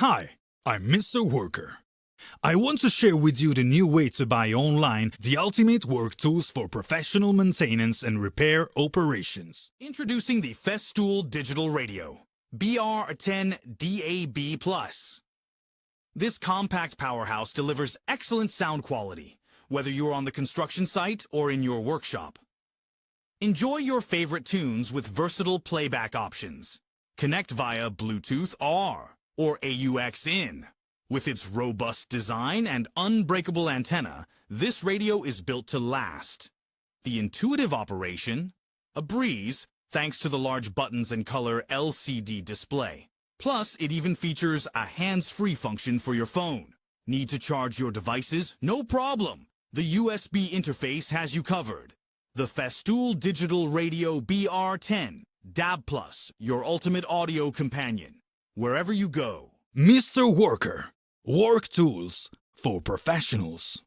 Hi, I'm Mr. Worker. I want to share with you the new way to buy online the ultimate work tools for professional maintenance and repair operations. Introducing the FESTOOL Digital Radio BR10 DAB+. This compact powerhouse delivers excellent sound quality, whether you're on the construction site or in your workshop. Enjoy your favorite tunes with versatile playback options. Connect via Bluetooth or AUX in. With its robust design and unbreakable antenna, this radio is built to last. The intuitive operation, a breeze thanks to the large buttons and color LCD display. Plus, it even features a hands-free function for your phone. Need to charge your devices? No problem! The USB interface has you covered. The FESTOOL Digital Radio BR10 DAB+, your ultimate audio companion. Wherever you go. Mr. Worker. Work tools for professionals.